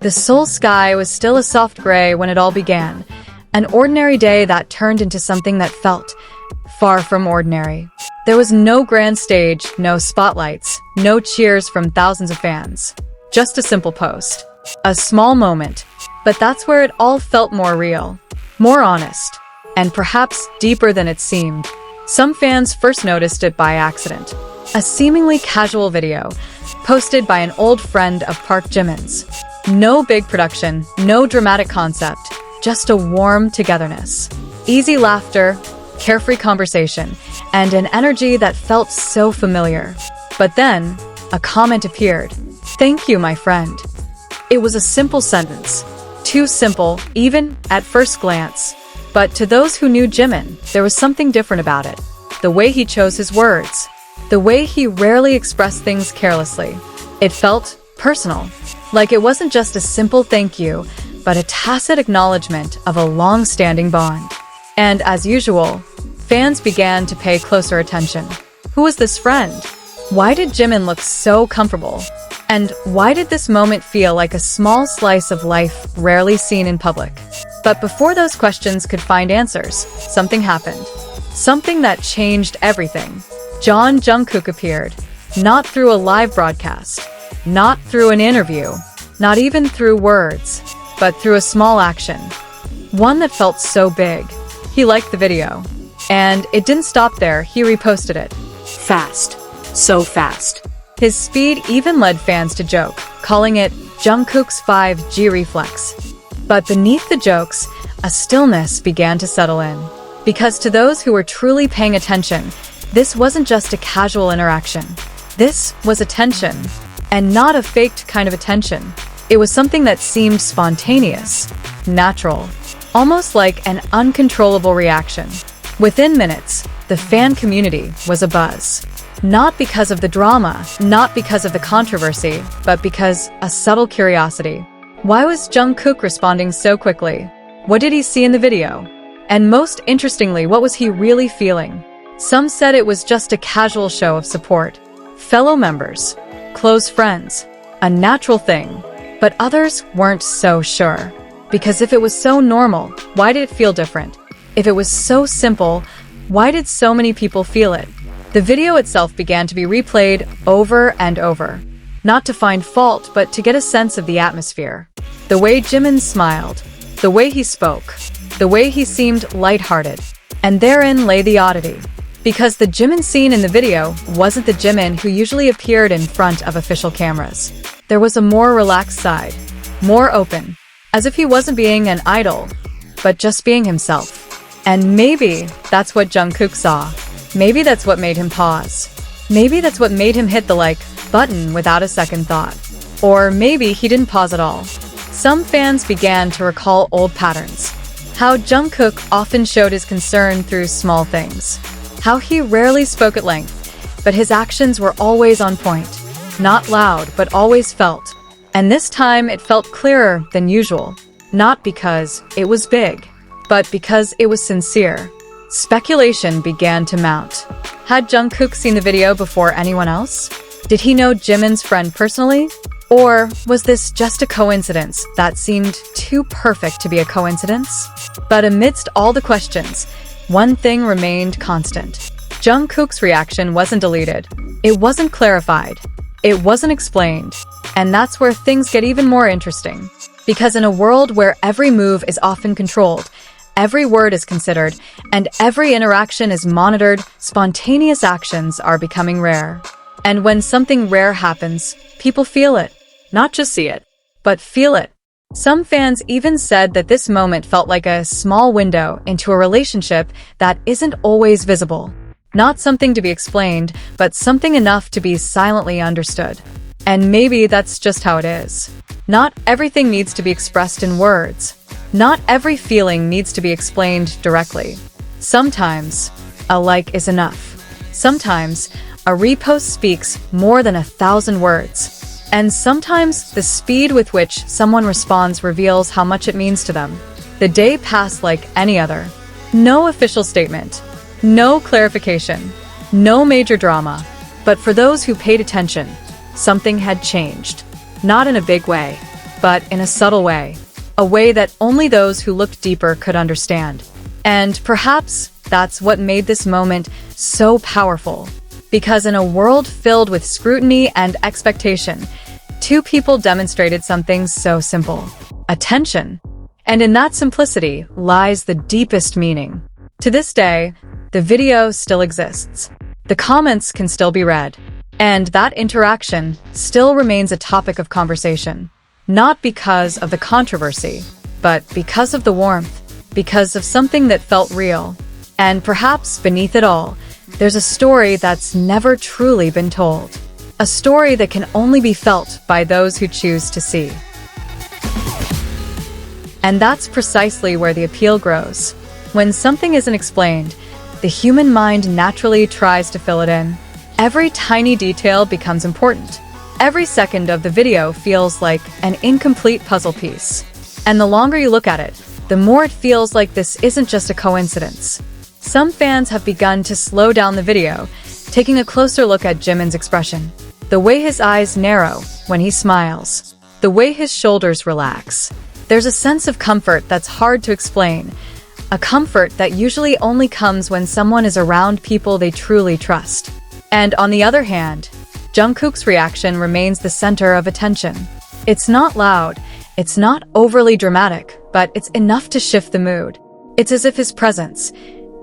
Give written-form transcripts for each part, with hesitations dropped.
The Seoul sky was still a soft gray when it all began, an ordinary day that turned into something that felt far from ordinary. There was no grand stage, no spotlights, no cheers from thousands of fans. Just a simple post. A small moment, but that's where it all felt more real, more honest, and perhaps deeper than it seemed. Some fans first noticed it by accident. A seemingly casual video, posted by an old friend of Park Jimin's. No big production, no dramatic concept, just a warm togetherness. Easy laughter, carefree conversation, and an energy that felt so familiar. But then, a comment appeared. "Thank you, my friend." It was a simple sentence. Too simple, even at first glance. But to those who knew Jimin, there was something different about it. The way he chose his words. The way he rarely expressed things carelessly. It felt personal. Like it wasn't just a simple thank you, but a tacit acknowledgement of a long-standing bond. And as usual, fans began to pay closer attention. Who was this friend? Why did Jimin look so comfortable? And why did this moment feel like a small slice of life rarely seen in public? But before those questions could find answers, something happened. Something that changed everything. Jungkook appeared. Not through a live broadcast. Not through an interview. Not even through words. But through a small action. One that felt so big. He liked the video. And it didn't stop there, he reposted it. Fast. So fast. His speed even led fans to joke, calling it Jungkook's 5G reflex. But beneath the jokes, a stillness began to settle in. Because to those who were truly paying attention, this wasn't just a casual interaction. This was attention. And not a faked kind of attention. It was something that seemed spontaneous, natural, almost like an uncontrollable reaction. Within minutes, the fan community was abuzz. Not because of the drama, not because of the controversy, but because a subtle curiosity. Why was Jungkook responding so quickly? What did he see in the video? And most interestingly, what was he really feeling? Some said it was just a casual show of support. Fellow members, close friends, a natural thing. But others weren't so sure. Because if it was so normal, why did it feel different? If it was so simple, why did so many people feel it? The video itself began to be replayed over and over. Not to find fault, but to get a sense of the atmosphere. The way Jimin smiled, the way he spoke, the way he seemed lighthearted. And therein lay the oddity. Because the Jimin seen in the video wasn't the Jimin who usually appeared in front of official cameras. There was a more relaxed side, more open, as if he wasn't being an idol, but just being himself. And maybe that's what Jungkook saw. Maybe that's what made him pause. Maybe that's what made him hit the like button without a second thought. Or maybe he didn't pause at all. Some fans began to recall old patterns. How Jungkook often showed his concern through small things. How he rarely spoke at length, but his actions were always on point. Not loud, but always felt. And this time it felt clearer than usual. Not because it was big, but because it was sincere. Speculation began to mount. Had Jungkook seen the video before anyone else? Did he know Jimin's friend personally? Or was this just a coincidence that seemed too perfect to be a coincidence? But amidst all the questions, one thing remained constant. Jungkook's reaction wasn't deleted. It wasn't clarified. It wasn't explained. And that's where things get even more interesting. Because in a world where every move is often controlled, every word is considered, and every interaction is monitored, spontaneous actions are becoming rare. And when something rare happens, people feel it. Not just see it, but feel it. Some fans even said that this moment felt like a small window into a relationship that isn't always visible. Not something to be explained, but something enough to be silently understood. And maybe that's just how it is. Not everything needs to be expressed in words. Not every feeling needs to be explained directly. Sometimes, a like is enough. Sometimes, a repost speaks more than 1,000 words. And sometimes, the speed with which someone responds reveals how much it means to them. The day passed like any other. No official statement. No clarification. No major drama. But for those who paid attention, something had changed. Not in a big way, but in a subtle way. A way that only those who looked deeper could understand. And perhaps that's what made this moment so powerful. Because in a world filled with scrutiny and expectation, two people demonstrated something so simple: attention. And in that simplicity lies the deepest meaning. To this day, the video still exists. The comments can still be read. And that interaction still remains a topic of conversation. Not because of the controversy, but because of the warmth, because of something that felt real. And perhaps beneath it all, there's a story that's never truly been told. A story that can only be felt by those who choose to see. And that's precisely where the appeal grows. When something isn't explained, the human mind naturally tries to fill it in. Every tiny detail becomes important. Every second of the video feels like an incomplete puzzle piece. And the longer you look at it, the more it feels like this isn't just a coincidence. Some fans have begun to slow down the video, taking a closer look at Jimin's expression. The way his eyes narrow when he smiles. The way his shoulders relax. There's a sense of comfort that's hard to explain. A comfort that usually only comes when someone is around people they truly trust. And on the other hand, Jungkook's reaction remains the center of attention. It's not loud, it's not overly dramatic, but it's enough to shift the mood. It's as if his presence,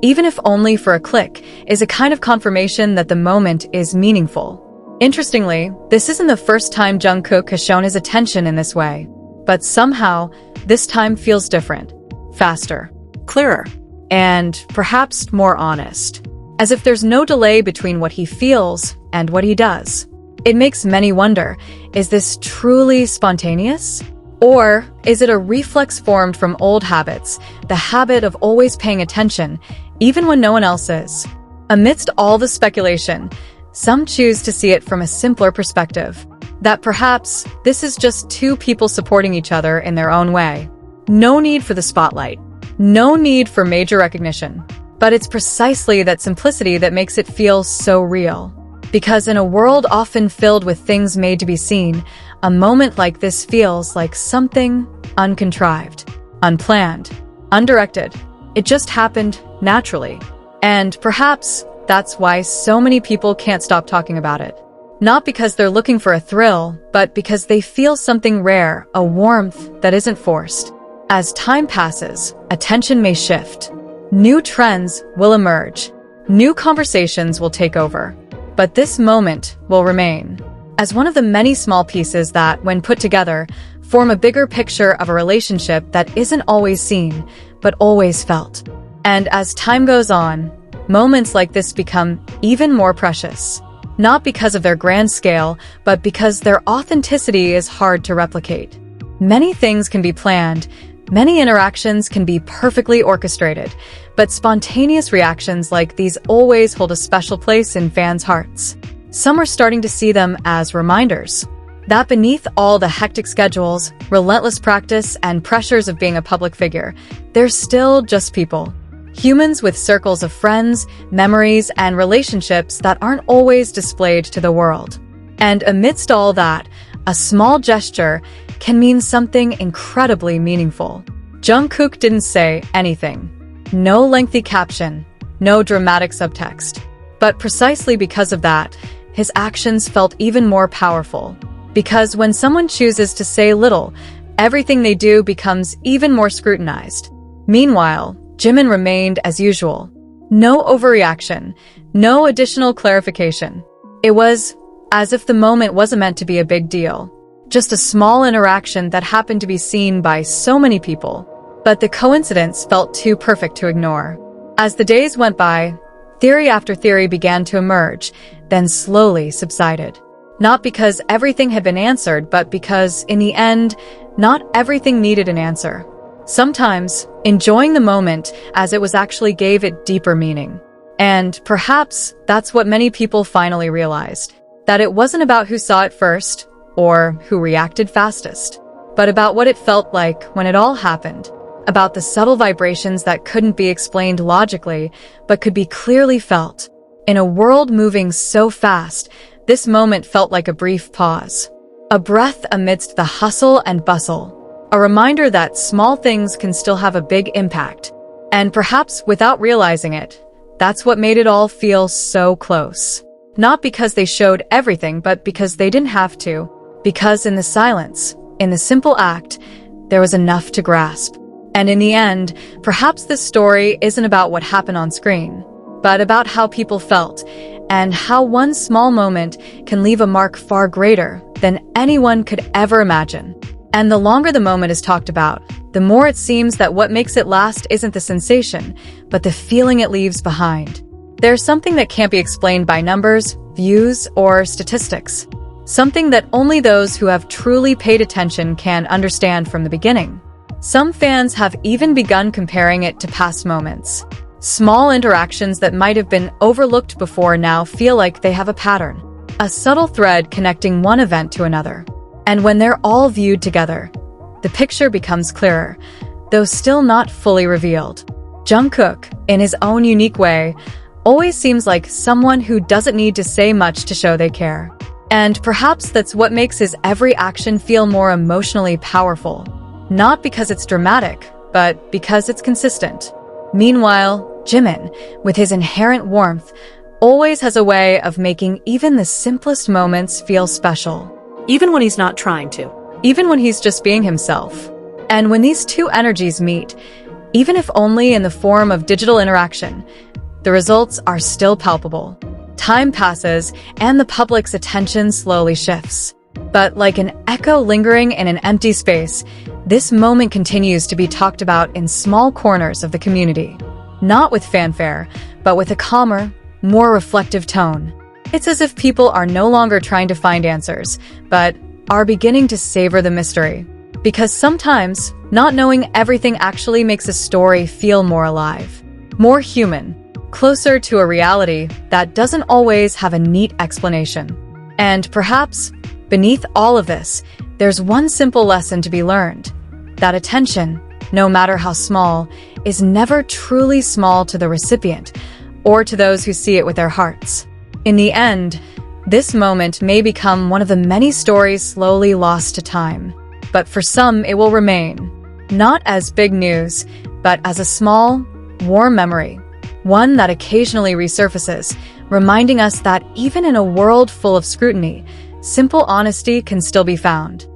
even if only for a click, is a kind of confirmation that the moment is meaningful. Interestingly, this isn't the first time Jungkook has shown his attention in this way. But somehow, this time feels different. Faster, clearer, and perhaps more honest. As if there's no delay between what he feels and what he does. It makes many wonder, is this truly spontaneous? Or is it a reflex formed from old habits, the habit of always paying attention, even when no one else is? Amidst all the speculation, some choose to see it from a simpler perspective. That perhaps this is just two people supporting each other in their own way. No need for the spotlight. No need for major recognition. But it's precisely that simplicity that makes it feel so real. Because in a world often filled with things made to be seen, a moment like this feels like something uncontrived, unplanned, undirected. It just happened naturally. And perhaps that's why so many people can't stop talking about it. Not because they're looking for a thrill, but because they feel something rare, a warmth that isn't forced. As time passes, attention may shift. New trends will emerge. New conversations will take over. But this moment will remain. As one of the many small pieces that, when put together, form a bigger picture of a relationship that isn't always seen, but always felt. And as time goes on, moments like this become even more precious. Not because of their grand scale, but because their authenticity is hard to replicate. Many things can be planned, many interactions can be perfectly orchestrated, but spontaneous reactions like these always hold a special place in fans' hearts. Some are starting to see them as reminders that beneath all the hectic schedules, relentless practice, and pressures of being a public figure, they're still just people. Humans with circles of friends, memories, and relationships that aren't always displayed to the world. And amidst all that, a small gesture can mean something incredibly meaningful. Jungkook didn't say anything. No lengthy caption, no dramatic subtext. But precisely because of that, his actions felt even more powerful. Because when someone chooses to say little, everything they do becomes even more scrutinized. Meanwhile, Jimin remained as usual. No overreaction, no additional clarification. It was as if the moment wasn't meant to be a big deal. Just a small interaction that happened to be seen by so many people. But the coincidence felt too perfect to ignore. As the days went by, theory after theory began to emerge, then slowly subsided. Not because everything had been answered, but because, in the end, not everything needed an answer. Sometimes, enjoying the moment as it was actually gave it deeper meaning. And perhaps that's what many people finally realized. That it wasn't about who saw it first, or who reacted fastest, but about what it felt like when it all happened. About the subtle vibrations that couldn't be explained logically, but could be clearly felt. In a world moving so fast, this moment felt like a brief pause. A breath amidst the hustle and bustle. A reminder that small things can still have a big impact. And perhaps without realizing it, that's what made it all feel so close. Not because they showed everything, but because they didn't have to. Because in the silence, in the simple act, there was enough to grasp. And in the end, perhaps this story isn't about what happened on screen, but about how people felt, and how one small moment can leave a mark far greater than anyone could ever imagine. And the longer the moment is talked about, the more it seems that what makes it last isn't the sensation, but the feeling it leaves behind. There's something that can't be explained by numbers, views, or statistics. Something that only those who have truly paid attention can understand from the beginning. Some fans have even begun comparing it to past moments. Small interactions that might have been overlooked before now feel like they have a pattern, a subtle thread connecting one event to another. And when they're all viewed together, the picture becomes clearer, though still not fully revealed. Jungkook, in his own unique way, always seems like someone who doesn't need to say much to show they care. And perhaps that's what makes his every action feel more emotionally powerful. Not because it's dramatic, but because it's consistent. Meanwhile, Jimin, with his inherent warmth, always has a way of making even the simplest moments feel special. Even when he's not trying to. Even when he's just being himself. And when these two energies meet, even if only in the form of digital interaction, the results are still palpable. Time passes, and the public's attention slowly shifts. But like an echo lingering in an empty space, this moment continues to be talked about in small corners of the community. Not with fanfare, but with a calmer, more reflective tone. It's as if people are no longer trying to find answers, but are beginning to savor the mystery. Because sometimes, not knowing everything actually makes a story feel more alive, more human, closer to a reality that doesn't always have a neat explanation. And perhaps, beneath all of this, there's one simple lesson to be learned. That attention, no matter how small, is never truly small to the recipient, or to those who see it with their hearts. In the end, this moment may become one of the many stories slowly lost to time. But for some, it will remain, not as big news, but as a small, warm memory. One that occasionally resurfaces, reminding us that even in a world full of scrutiny, simple honesty can still be found.